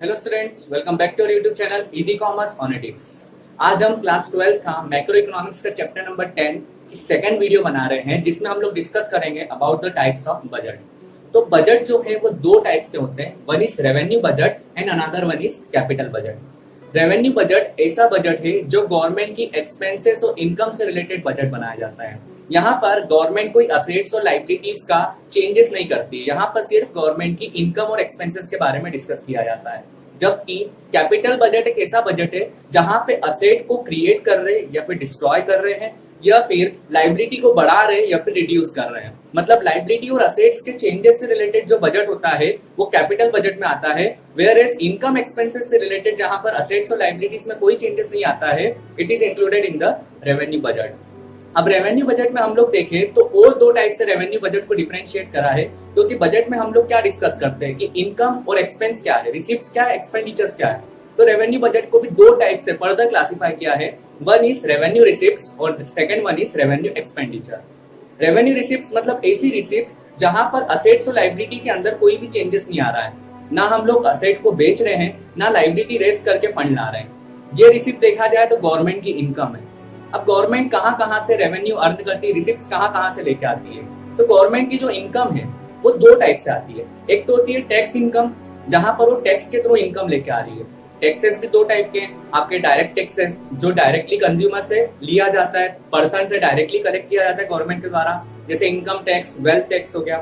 Hello students, welcome back to our YouTube channel easy commerce phonetics. आज हम class 12 का macro economics का chapter number 10 की second video बना रहे हैं, जिसमें हम लोग डिस्कस करेंगे about the types of budget. तो बजट जो है वो दो टाइप्स के होते हैं, one is revenue budget and another one is capital budget. Revenue budget ऐसा बजट है जो गवर्नमेंट की एक्सपेंसेस और इनकम से रिलेटेड बजट बनाया जाता है। यहाँ पर गवर्नमेंट कोई असेट्स और लाइबिलिटीज का चेंजेस नहीं करती है, यहाँ पर सिर्फ गवर्नमेंट की इनकम और एक्सपेंसेस के बारे में डिस्कस किया जाता है। जबकि कैपिटल बजट एक ऐसा बजट है जहां पे असेट को क्रिएट कर रहे या फिर डिस्ट्रॉय कर रहे हैं, या फिर लाइबिलिटी को बढ़ा रहे या फिर रिड्यूस कर रहे हैं। मतलब लाइबिलिटी और असेट्स के चेंजेस से रिलेटेड जो बजट होता है वो कैपिटल बजट में आता है, वेयर एज इनकम एक्सपेंसेस से रिलेटेड जहां पर असेट्स और लाइबिलिटीज में कोई चेंजेस नहीं आता है, it is included in the revenue budget. अब रेवेन्यू बजट में हम लोग देखें तो और दो टाइप से रेवेन्यू बजट को डिफरेंशिएट करा है, क्योंकि बजट में हम लोग क्या डिस्कस करते हैं कि इनकम और एक्सपेंस क्या है, रिसिप्ट्स क्या है, एक्सपेंडिचर्स क्या है। तो रेवेन्यू बजट को भी दो टाइप से फर्दर क्लासिफाई किया है, वन इज रेवेन्यू रिसिप्ट्स और second one is revenue expenditure. Revenue receipts मतलब ऐसी रिसिप्ट्स जहां पर असेट्स और लाइबिलिटी के अंदर कोई भी चेंजेस नहीं आ रहा है, ना हम लोग असेट को बेच रहे हैं, ना लाइबिलिटी रेस करके फंड ला रहे हैं। ये रिसिप्ट देखा जाए तो गवर्नमेंट की इनकम है। अब गवर्नमेंट कहाँ से रेवेन्यू अर्न करती है, रिसिप्ट्स कहाँ से लेके आती है। तो गवर्नमेंट की जो इनकम है वो दो टाइप से आती है। एक तो होती है टैक्स इनकम, जहां पर वो टैक्स के थ्रू इनकम लेके आ रही है। टैक्सेस भी दो टाइप के हैं, आपके डायरेक्ट टैक्सेस जो डायरेक्टली कंज्यूमर से लिया जाता है, पर्सन से डायरेक्टली कलेक्ट किया जाता है गवर्नमेंट के द्वारा, जैसे इनकम टैक्स, वेल्थ टैक्स हो गया,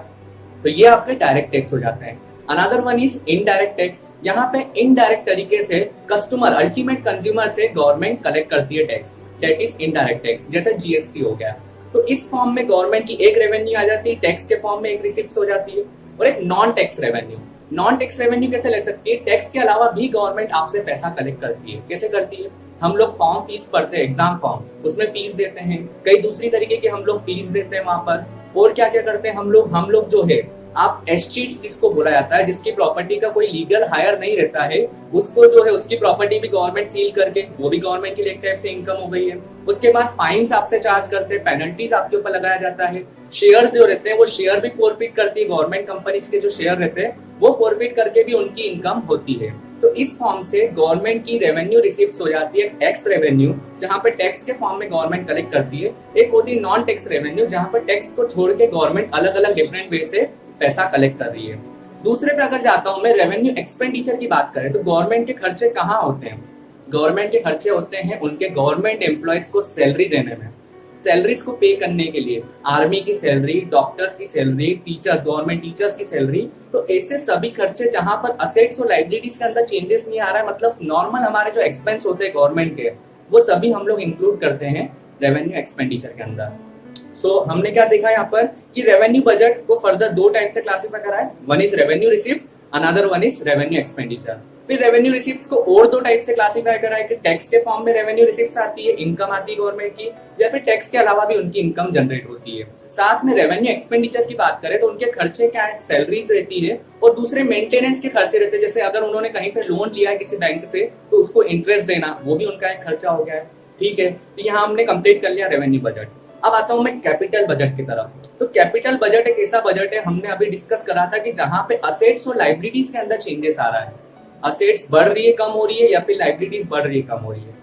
तो ये आपके डायरेक्ट टैक्स हो जाते हैं। Another one is indirect tax, यहाँ पे इनडायरेक्ट तरीके से कस्टमर, अल्टीमेट कंज्यूमर से गवर्नमेंट कलेक्ट करती है tax, that is indirect tax, जैसे जीएसटी हो गया। तो इस फॉर्म में गवर्नमेंट की एक रेवेन्यू आ जाती है, टैक्स के फॉर्म में एक रिसिप्ट हो जाती है, और एक non tax revenue. Non tax revenue कैसे ले सकती है, टैक्स के अलावा भी गवर्नमेंट आपसे पैसा कलेक्ट करती है। कैसे करती है, हम लोग फॉर्म फीस पढ़ते हैं, एग्जाम फॉर्म, उसमें फीस देते हैं, कई दूसरी तरीके की हम लोग फीस देते हैं वहां पर। और क्या क्या करते हैं हम लोग जो है, आप एस्टेट्स जिसको बोला जाता है, जिसकी प्रॉपर्टी का कोई लीगल हायर नहीं रहता है, उसको जो है उसकी प्रॉपर्टी भी गवर्नमेंट सील करके, वो भी गवर्नमेंट के लिए एक टाइप से इनकम हो गई है। उसके बाद फाइन्स आपसे चार्ज करते हैं, पेनल्टीज आपके ऊपर लगाया जाता है। शेयर्स जो रहते हैं वो शेयर भी फॉरफिट करती है गवर्नमेंट, कंपनीज के जो शेयर रहते हैं वो फॉरफिट करके भी उनकी इनकम होती है। तो इस फॉर्म से गवर्नमेंट की रेवेन्यू रिसिप्ट हो जाती है टैक्स रेवेन्यू, जहां पर टैक्स के फॉर्म में गवर्नमेंट कलेक्ट करती है। एक होती है नॉन टैक्स रेवेन्यू, जहां पर टैक्स को छोड़ के गवर्नमेंट अलग अलग डिफरेंट वे से पैसा कलेक्ट कर रही है। दूसरे पे अगर जाता हूं मैं, रेवेन्यू एक्सपेंडिचर की बात करें तो गवर्नमेंट के खर्चे कहाँ होते हैं। गवर्नमेंट के खर्चे होते हैं उनके गवर्नमेंट एम्प्लॉयज को सैलरी देने में, सैलरीज को पे करने के लिए, आर्मी की सैलरी, डॉक्टर्स की सैलरी, टीचर्स, गवर्नमेंट टीचर्स की सैलरी। तो ऐसे सभी खर्चे जहां पर असेट्स और लाइबिलिटीज के अंदर चेंजेस नहीं आ रहा है, मतलब नॉर्मल हमारे जो एक्सपेंस होते हैं गवर्नमेंट के, वो सभी हम लोग इंक्लूड करते हैं रेवेन्यू एक्सपेंडिचर के अंदर। सो हमने क्या देखा यहाँ पर कि रेवेन्यू बजट को फर्दर दो टाइप से क्लासिफाई करा है, one is revenue receipt, another one is revenue expenditure. फिर रेवेन्यू रिसिप्ट्स को और दो टाइप से क्लासिफाई करा है कि टैक्स के फॉर्म में रेवेन्यू रिसिप्ट्स आती है, इनकम आती है गवर्नमेंट की, या फिर टैक्स के अलावा भी उनकी इनकम जनरेट होती है। साथ में रेवेन्यू एक्सपेंडिचर की बात करें तो उनके खर्चे क्या है, सैलरीज रहती है और दूसरे मेंटेनेंस के खर्चे रहते हैं, जैसे अगर उन्होंने कहीं से लोन लिया है किसी बैंक से तो उसको इंटरेस्ट देना, वो भी उनका एक खर्चा हो गया है। ठीक है, तो यहाँ हमने कंप्लीट कर लिया रेवेन्यू बजट। अब आता हूं मैं कैपिटल बजट की तरफ। तो कैपिटल बजट एक ऐसा बजट है, हमने अभी डिस्कस करा था कि जहां पे असेट्स और लाइबिलिटीज के अंदर चेंजेस आ रहा है, असेट्स बढ़ रही है, कम हो रही है, या फिर लाइबिलिटीज बढ़ रही है, कम हो रही है।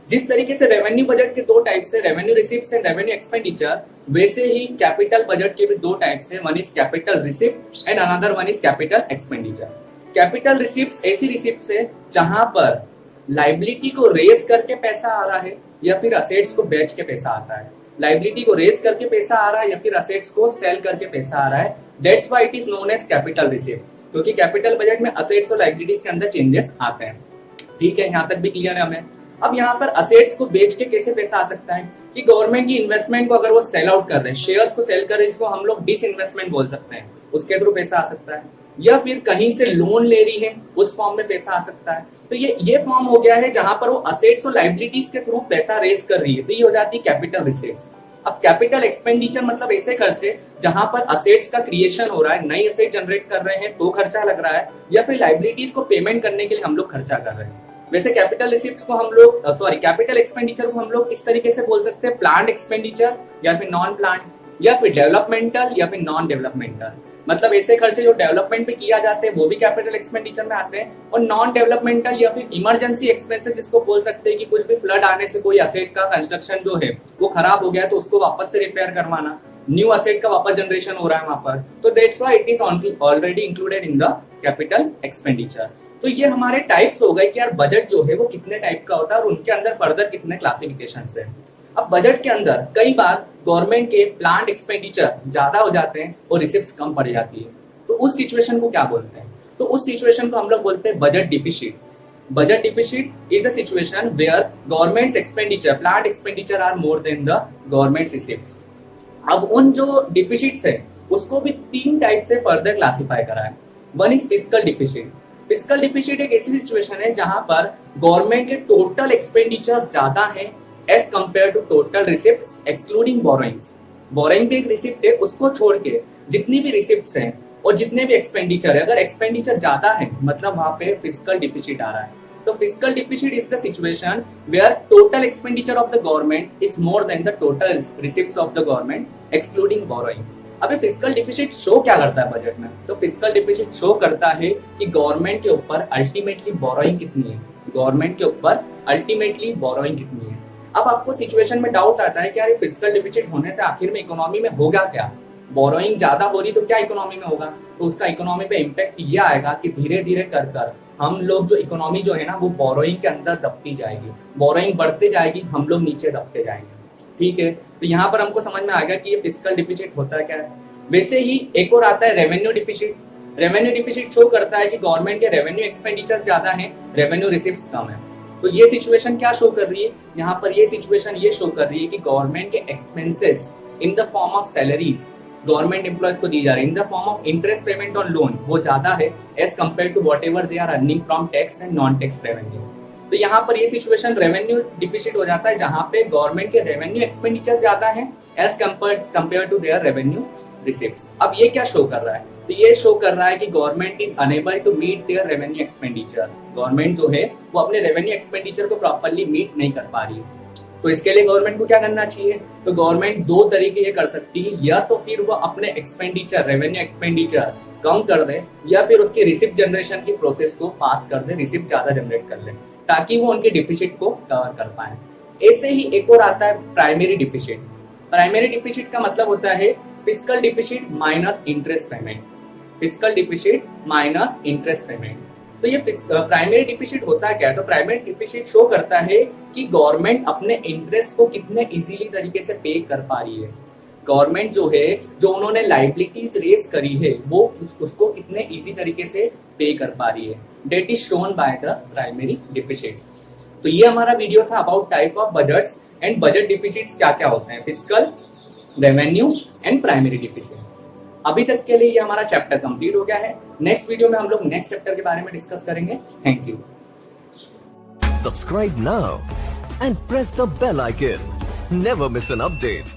जिस तरीके से रेवेन्यू बजट के दो टाइप से, revenue receipts and revenue expenditure, वैसे ही कैपिटल बजट के भी दो टाइप से, one is capital receipt and another one is capital expenditure. Capital receipts ऐसी रिसिप्ट्स है जहां पर लाइबिलिटी को रेज करके पैसा आ रहा है या फिर असेट्स को बेच के पैसा आता है। लाइबिलिटी को रेज करके पैसा आ रहा है या फिर असेट्स को सेल करके पैसा आ रहा है, that's why it is known as capital receipt, क्योंकि कैपिटल बजट में असेट्स और लाइबिलिटीज के अंदर चेंजेस आते हैं। ठीक है, यहाँ तक भी क्लियर है हमें। अब यहाँ पर असेट्स को बेच के कैसे पैसा आ सकता है कि गवर्नमेंट की इन्वेस्टमेंट को अगर वो सेल आउट कर रहे हैं, शेयर्स को सेल कर रहे हैं, जिसको हम लोग डिसइन्वेस्टमेंट बोल सकते हैं, उसके थ्रू पैसा आ सकता है, या फिर कहीं से लोन ले रही है उस फॉर्म में पैसा आ सकता है। तो ये फॉर्म हो गया है जहां पर वो असेट्स और लाइबिलिटीज के थ्रू पैसा रेज कर रही है, तो ये हो जाती है कैपिटल रिसिप्ट्स। अब कैपिटल एक्सपेंडिचर मतलब ऐसे खर्चे जहां पर असेट्स का क्रिएशन हो रहा है, नई असेट जनरेट कर रहे हैं तो खर्चा लग रहा है, या फिर लाइबिलिटीज को पेमेंट करने के लिए हम लोग खर्चा कर रहे हैं। वैसे कैपिटल रिसिप्ट्स को हम लोग कैपिटल एक्सपेंडिचर को हम लोग इस तरीके से बोल सकते हैं, प्लांट एक्सपेंडिचर या फिर नॉन प्लांट। या फिर डेवलपमेंटल या फिर नॉन डेवलपमेंटल। मतलब ऐसे खर्चे जो डेवलपमेंट पे किया जाते हैं वो भी कैपिटल एक्सपेंडिचर में आते हैं, और नॉन डेवलपमेंटल या फिर इमरजेंसी एक्सपेंसेस जिसको बोल सकते हैं कि कुछ भी फ्लड आने से कोई असेट का कंस्ट्रक्शन जो है वो खराब हो गया है तो उसको वापस से रिपेयर करवाना, न्यू असेट का वापस जनरेशन हो रहा है वहां पर, तो that's why it is already included in the capital expenditure. तो ये हमारे टाइप्स हो गए कि यार बजट जो है वो कितने टाइप का होता है और उनके अंदर फर्दर कितने क्लासिफिकेशन है। अब बजट के अंदर कई बार गवर्नमेंट के प्लान्ड एक्सपेंडिचर ज्यादा हो जाते हैं और रिसिप्ट्स कम पड़ जाती है, तो उस सिचुएशन को क्या बोलते हैं? तो उस सिचुएशन को हम लोग बोलते हैं budget deficit. Budget deficit is a situation where government's expenditure, planned expenditure are more than the government's receipts. अब उन जो डिफिसिट्स है उसको भी 3 टाइप से फर्दर क्लासिफाई करा है। One is fiscal deficit. Fiscal deficit एक ऐसी सिचुएशन है जहां पर गवर्नमेंट के टोटल एक्सपेंडिचर्स ज्यादा है as compare to total receipts excluding borrowings. Borrowing भी एक रिसिप्ट है, उसको छोड़ के जितनी भी रिसिप्ट्स हैं और जितने भी एक्सपेंडिचर है, अगर एक्सपेंडिचर ज्यादा है मतलब वहां पे फिस्कल डिफिसिट आ रहा है। तो fiscal deficit is the situation where total expenditure of the government is more than the total receipts of the government excluding borrowing. अभी फिस्कल डिफिसिट शो क्या करता है बजट में? तो फिस्कल डिफिसिट शो करता है कि गवर्नमेंट के ऊपर अल्टीमेटली बोरोइंग कितनी है, गवर्नमेंट के ऊपर अल्टीमेटली बोरोइंग कितनी है। अब आपको सिचुएशन में डाउट आता है कि यार फिस्कल डिफिसिट होने से आखिर में इकोनॉमी में होगा क्या? बोरोइंग ज्यादा हो रही तो क्या इकोनॉमी में होगा? तो उसका इकोनॉमी पे इम्पैक्ट ये आएगा कि धीरे धीरे कर कर हम लोग जो इकोनॉमी जो है ना वो बोरोइंग के अंदर दबती जाएगी, बोरोइंग बढ़ते जाएगी, हम लोग नीचे दबते जाएंगे। ठीक है, तो यहाँ पर हमको समझ में आ गया कि ये फिस्कल डिफिसिट होता है क्या है। वैसे ही एक और आता है revenue deficit. Revenue deficit show करता है कि गवर्नमेंट के रेवेन्यू एक्सपेंडिचर ज्यादा है, रेवेन्यू रिसिप्ट्स कम है। तो ये सिचुएशन क्या शो कर रही है? यहाँ पर ये सिचुएशन ये शो कर रही है कि गवर्नमेंट के expenses in the form of salaries government employees को दी जा रही है in the form of interest payment on loan वो ज्यादा है as compare to whatever they are earning from tax and non tax revenue. तो यहाँ पर ये सिचुएशन रेवेन्यू डिफिसिट हो जाता है जहां पे गवर्नमेंट के रेवेन्यू एक्सपेंडिचर ज्यादा है as compare to their revenue receipts. अब ये क्या शो कर रहा है? तो ये शो कर रहा है कि government is unable to meet their revenue expenditure. Government जो है वो अपने रेवेन्यू एक्सपेंडिचर को प्रॉपर्ली मीट नहीं कर पा रही है। तो इसके लिए गवर्नमेंट को क्या करना चाहिए? तो गवर्नमेंट 2 तरीके ये कर सकती है, या तो फिर वो अपने एक्सपेंडिचर, रेवेन्यू एक्सपेंडिचर कम कर दे, या फिर उसकी रिसिप्ट जनरेशन की प्रोसेस को फास्ट कर दे, रिसिप्ट ज्यादा जनरेट कर ले ताकि वो उनके डिफिसिट को कवर कर पाए। ऐसे ही एक और आता है प्राइमरी डिफिसिट। प्राइमरी डिफिसिट का मतलब होता है fiscal deficit minus interest payment. Fiscal deficit minus interest payment. तो ये प्राइमरी डिफिसिट होता है क्या? तो प्राइमरी डिफिसिट शो करता है कि गवर्नमेंट अपने इंटरेस्ट को कितने इजीली तरीके से पे कर पा रही है। गवर्नमेंट जो है, जो उन्होंने लाइबिलिटीज रेज करी है वो उसको कितने इजी तरीके से पे कर पा रही है। That is shown by the primary deficit. तो ये हमारा वीडियो था about type of budgets and budget deficits क्या क्या होते हैं, fiscal, revenue and primary deficit. अभी तक के लिए ये हमारा चैप्टर कंप्लीट हो गया है। नेक्स्ट वीडियो में हम लोग नेक्स्ट चैप्टर के बारे में डिस्कस करेंगे। Thank you. Subscribe now and press the bell icon. Never miss an update.